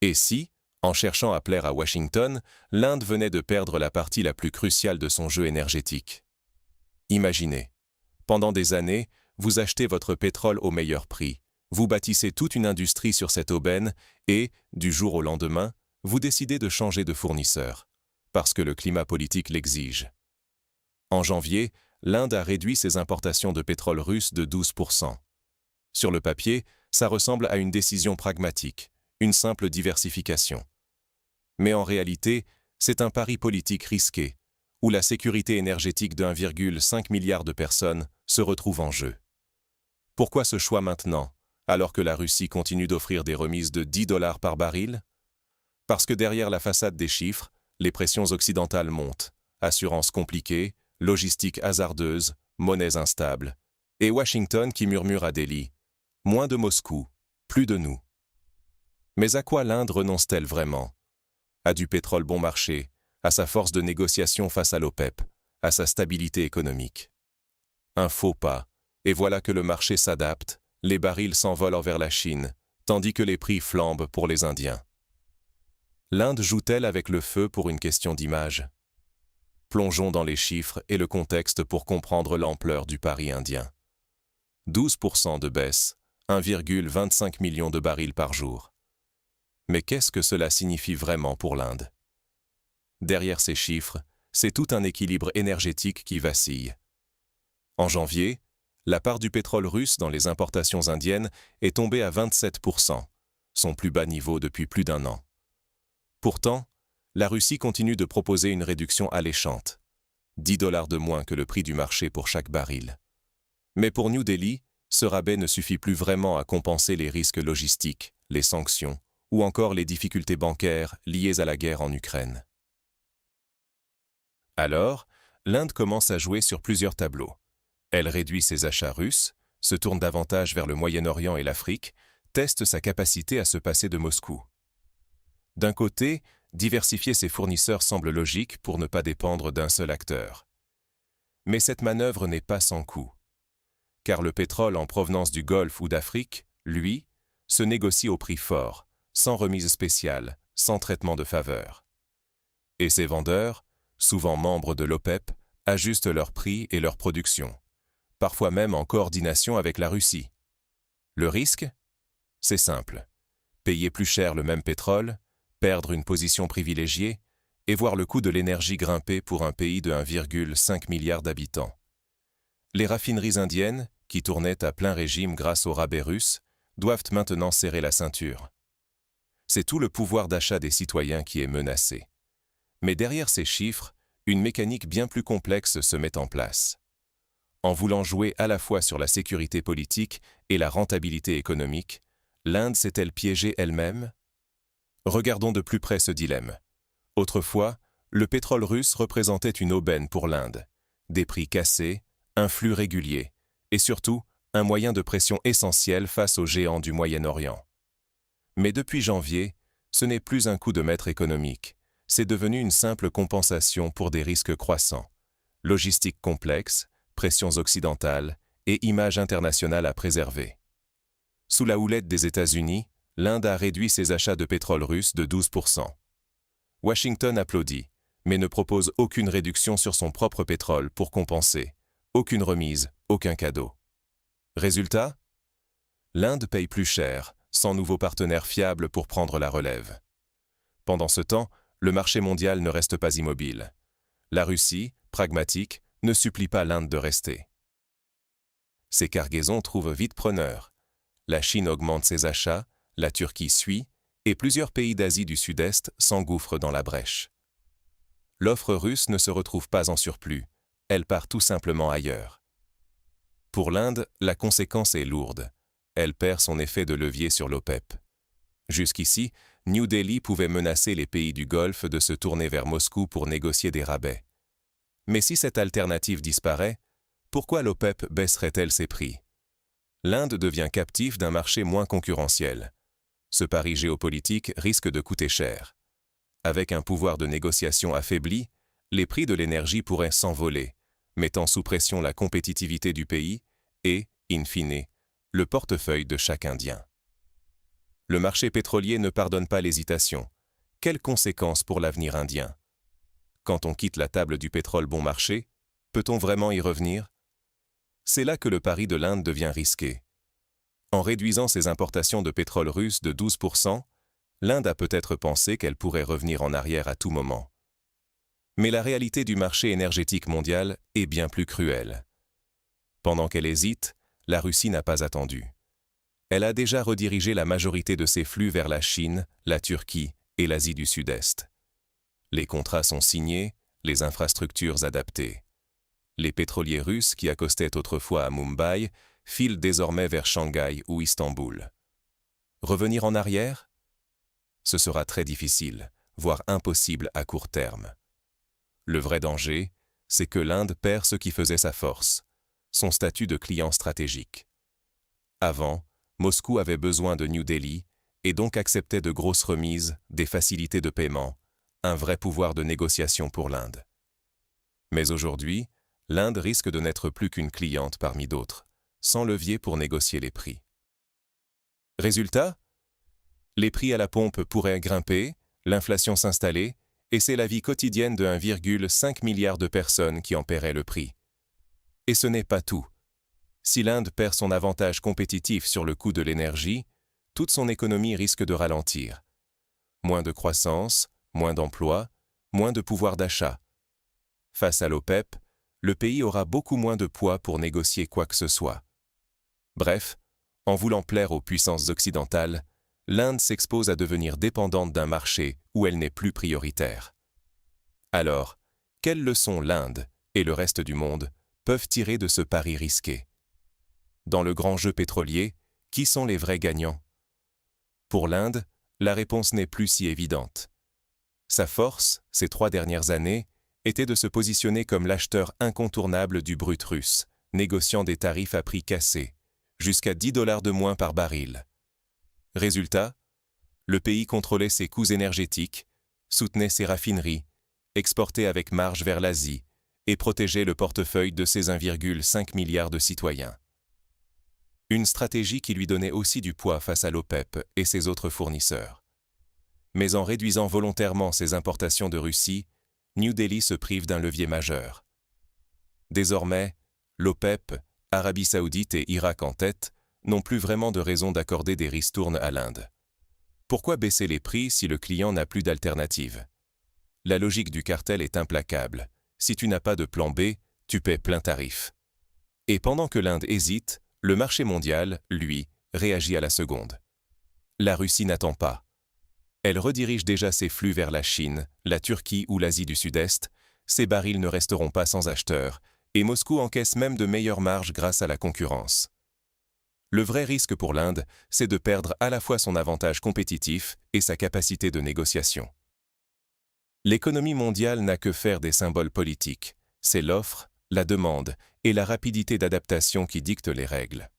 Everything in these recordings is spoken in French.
Et si, en cherchant à plaire à Washington, l'Inde venait de perdre la partie la plus cruciale de son jeu énergétique? Imaginez, pendant des années, vous achetez votre pétrole au meilleur prix, vous bâtissez toute une industrie sur cette aubaine et, du jour au lendemain, vous décidez de changer de fournisseur, parce que le climat politique l'exige. En janvier, l'Inde a réduit ses importations de pétrole russe de 12%. Sur le papier, ça ressemble à une décision pragmatique, une simple diversification. Mais en réalité, c'est un pari politique risqué, où la sécurité énergétique de 1,5 milliard de personnes se retrouve en jeu. Pourquoi ce choix maintenant, alors que la Russie continue d'offrir des remises de $10 par baril? Parce que derrière la façade des chiffres, les pressions occidentales montent, assurances compliquées, logistique hasardeuse, monnaies instables, et Washington qui murmure à Delhi « Moins de Moscou, plus de nous ». Mais à quoi l'Inde renonce-t-elle vraiment? À du pétrole bon marché, à sa force de négociation face à l'OPEP, à sa stabilité économique. Un faux pas, et voilà que le marché s'adapte, les barils s'envolent vers la Chine, tandis que les prix flambent pour les Indiens. L'Inde joue-t-elle avec le feu pour une question d'image? Plongeons dans les chiffres et le contexte pour comprendre l'ampleur du pari indien. 12% de baisse, 1,25 million de barils par jour. Mais qu'est-ce que cela signifie vraiment pour l'Inde? Derrière ces chiffres, c'est tout un équilibre énergétique qui vacille. En janvier, la part du pétrole russe dans les importations indiennes est tombée à 27%, son plus bas niveau depuis plus d'un an. Pourtant, la Russie continue de proposer une réduction alléchante, $10 de moins que le prix du marché pour chaque baril. Mais pour New Delhi, ce rabais ne suffit plus vraiment à compenser les risques logistiques, les sanctions ou encore les difficultés bancaires liées à la guerre en Ukraine. Alors, l'Inde commence à jouer sur plusieurs tableaux. Elle réduit ses achats russes, se tourne davantage vers le Moyen-Orient et l'Afrique, teste sa capacité à se passer de Moscou. D'un côté, diversifier ses fournisseurs semble logique pour ne pas dépendre d'un seul acteur. Mais cette manœuvre n'est pas sans coût. Car le pétrole en provenance du Golfe ou d'Afrique, lui, se négocie au prix fort, sans remise spéciale, sans traitement de faveur. Et ces vendeurs, souvent membres de l'OPEP, ajustent leurs prix et leur production, parfois même en coordination avec la Russie. Le risque? C'est simple. Payer plus cher le même pétrole, perdre une position privilégiée et voir le coût de l'énergie grimper pour un pays de 1,5 milliard d'habitants. Les raffineries indiennes, qui tournaient à plein régime grâce au rabais russe, doivent maintenant serrer la ceinture. C'est tout le pouvoir d'achat des citoyens qui est menacé. Mais derrière ces chiffres, une mécanique bien plus complexe se met en place. En voulant jouer à la fois sur la sécurité politique et la rentabilité économique, l'Inde s'est-elle piégée elle-même? Regardons de plus près ce dilemme. Autrefois, le pétrole russe représentait une aubaine pour l'Inde. Des prix cassés, un flux régulier, et surtout, un moyen de pression essentiel face aux géants du Moyen-Orient. Mais depuis janvier, ce n'est plus un coup de maître économique, c'est devenu une simple compensation pour des risques croissants. Logistique complexe, pressions occidentales et image internationale à préserver. Sous la houlette des États-Unis, l'Inde a réduit ses achats de pétrole russe de 12%. Washington applaudit, mais ne propose aucune réduction sur son propre pétrole pour compenser. Aucune remise, aucun cadeau. Résultat? L'Inde paye plus cher, sans nouveau partenaire fiable pour prendre la relève. Pendant ce temps, le marché mondial ne reste pas immobile. La Russie, pragmatique, ne supplie pas l'Inde de rester. Ces cargaisons trouvent vite preneur. La Chine augmente ses achats, la Turquie suit, et plusieurs pays d'Asie du Sud-Est s'engouffrent dans la brèche. L'offre russe ne se retrouve pas en surplus, elle part tout simplement ailleurs. Pour l'Inde, la conséquence est lourde. Elle perd son effet de levier sur l'OPEP. Jusqu'ici, New Delhi pouvait menacer les pays du Golfe de se tourner vers Moscou pour négocier des rabais. Mais si cette alternative disparaît, pourquoi l'OPEP baisserait-elle ses prix? L'Inde devient captive d'un marché moins concurrentiel. Ce pari géopolitique risque de coûter cher. Avec un pouvoir de négociation affaibli, les prix de l'énergie pourraient s'envoler, mettant sous pression la compétitivité du pays et, in fine, le portefeuille de chaque Indien. Le marché pétrolier ne pardonne pas l'hésitation. Quelles conséquences pour l'avenir indien? Quand on quitte la table du pétrole bon marché, peut-on vraiment y revenir? C'est là que le pari de l'Inde devient risqué. En réduisant ses importations de pétrole russe de 12%, l'Inde a peut-être pensé qu'elle pourrait revenir en arrière à tout moment. Mais la réalité du marché énergétique mondial est bien plus cruelle. Pendant qu'elle hésite, la Russie n'a pas attendu. Elle a déjà redirigé la majorité de ses flux vers la Chine, la Turquie et l'Asie du Sud-Est. Les contrats sont signés, les infrastructures adaptées. Les pétroliers russes qui accostaient autrefois à Mumbai filent désormais vers Shanghai ou Istanbul. Revenir en arrière? Ce sera très difficile, voire impossible à court terme. Le vrai danger, c'est que l'Inde perd ce qui faisait sa force, son statut de client stratégique. Avant, Moscou avait besoin de New Delhi et donc acceptait de grosses remises, des facilités de paiement, un vrai pouvoir de négociation pour l'Inde. Mais aujourd'hui, l'Inde risque de n'être plus qu'une cliente parmi d'autres, sans levier pour négocier les prix. Résultat? Les prix à la pompe pourraient grimper, l'inflation s'installer, et c'est la vie quotidienne de 1,5 milliard de personnes qui en paieraient le prix. Et ce n'est pas tout. Si l'Inde perd son avantage compétitif sur le coût de l'énergie, toute son économie risque de ralentir. Moins de croissance, moins d'emplois, moins de pouvoir d'achat. Face à l'OPEP, le pays aura beaucoup moins de poids pour négocier quoi que ce soit. Bref, en voulant plaire aux puissances occidentales, l'Inde s'expose à devenir dépendante d'un marché où elle n'est plus prioritaire. Alors, quelles leçons l'Inde et le reste du monde peuvent tirer de ce pari risqué? Dans le grand jeu pétrolier, qui sont les vrais gagnants? Pour l'Inde, la réponse n'est plus si évidente. Sa force, ces 3 dernières années, était de se positionner comme l'acheteur incontournable du brut russe, négociant des tarifs à prix cassés, jusqu'à $10 de moins par baril. Résultat, le pays contrôlait ses coûts énergétiques, soutenait ses raffineries, exportait avec marge vers l'Asie et protégeait le portefeuille de ses 1,5 milliard de citoyens. Une stratégie qui lui donnait aussi du poids face à l'OPEP et ses autres fournisseurs. Mais en réduisant volontairement ses importations de Russie, New Delhi se prive d'un levier majeur. Désormais, l'OPEP, Arabie Saoudite et Irak en tête, n'ont plus vraiment de raison d'accorder des ristournes à l'Inde. Pourquoi baisser les prix si le client n'a plus d'alternative? La logique du cartel est implacable. Si tu n'as pas de plan B, tu paies plein tarif. Et pendant que l'Inde hésite, le marché mondial, lui, réagit à la seconde. La Russie n'attend pas. Elle redirige déjà ses flux vers la Chine, la Turquie ou l'Asie du Sud-Est. Ces barils ne resteront pas sans acheteurs, et Moscou encaisse même de meilleures marges grâce à la concurrence. Le vrai risque pour l'Inde, c'est de perdre à la fois son avantage compétitif et sa capacité de négociation. L'économie mondiale n'a que faire des symboles politiques. C'est l'offre, la demande et la rapidité d'adaptation qui dictent les règles.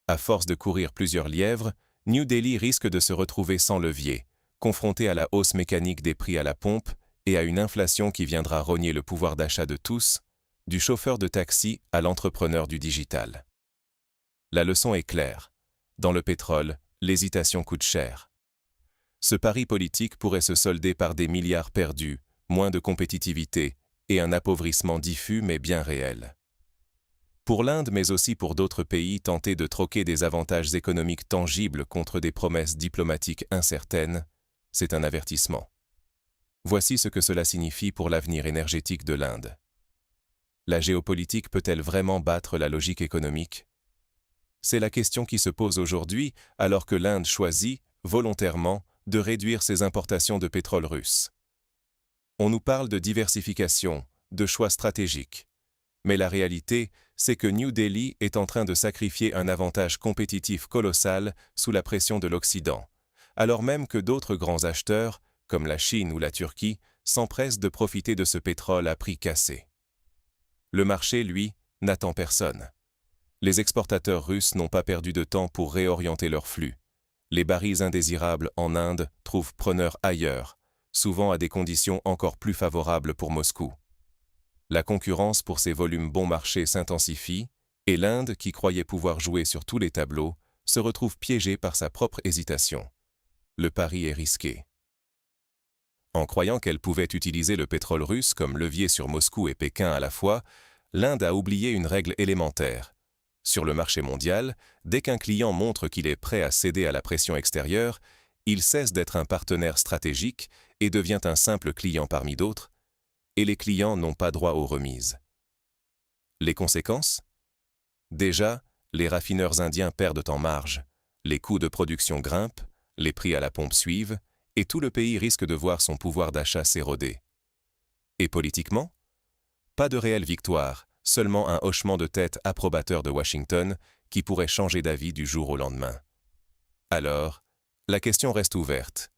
À force de courir plusieurs lièvres, New Delhi risque de se retrouver sans levier, confronté à la hausse mécanique des prix à la pompe et à une inflation qui viendra rogner le pouvoir d'achat de tous, du chauffeur de taxi à l'entrepreneur du digital. La leçon est claire. Dans le pétrole, l'hésitation coûte cher. Ce pari politique pourrait se solder par des milliards perdus, moins de compétitivité et un appauvrissement diffus mais bien réel. Pour l'Inde mais aussi pour d'autres pays tentés de troquer des avantages économiques tangibles contre des promesses diplomatiques incertaines, c'est un avertissement. Voici ce que cela signifie pour l'avenir énergétique de l'Inde. La géopolitique peut-elle vraiment battre la logique économique? C'est la question qui se pose aujourd'hui alors que l'Inde choisit, volontairement, de réduire ses importations de pétrole russe. On nous parle de diversification, de choix stratégiques. Mais la réalité, c'est que New Delhi est en train de sacrifier un avantage compétitif colossal sous la pression de l'Occident, alors même que d'autres grands acheteurs, comme la Chine ou la Turquie, s'empressent de profiter de ce pétrole à prix cassé. Le marché, lui, n'attend personne. Les exportateurs russes n'ont pas perdu de temps pour réorienter leurs flux. Les barils indésirables en Inde trouvent preneurs ailleurs, souvent à des conditions encore plus favorables pour Moscou. La concurrence pour ces volumes bon marché s'intensifie, et l'Inde, qui croyait pouvoir jouer sur tous les tableaux, se retrouve piégé par sa propre hésitation. Le pari est risqué. En croyant qu'elle pouvait utiliser le pétrole russe comme levier sur Moscou et Pékin à la fois, l'Inde a oublié une règle élémentaire. Sur le marché mondial, dès qu'un client montre qu'il est prêt à céder à la pression extérieure, il cesse d'être un partenaire stratégique et devient un simple client parmi d'autres, et les clients n'ont pas droit aux remises. Les conséquences? Déjà, les raffineurs indiens perdent en marge, les coûts de production grimpent, les prix à la pompe suivent, et tout le pays risque de voir son pouvoir d'achat s'éroder. Et politiquement? Pas de réelle victoire, seulement un hochement de tête approbateur de Washington qui pourrait changer d'avis du jour au lendemain. Alors, la question reste ouverte.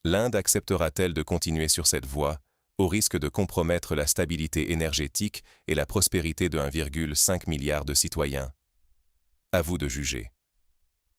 L'Inde acceptera-t-elle de continuer sur cette voie, au risque de compromettre la stabilité énergétique et la prospérité de 1,5 milliard de citoyens? À vous de juger.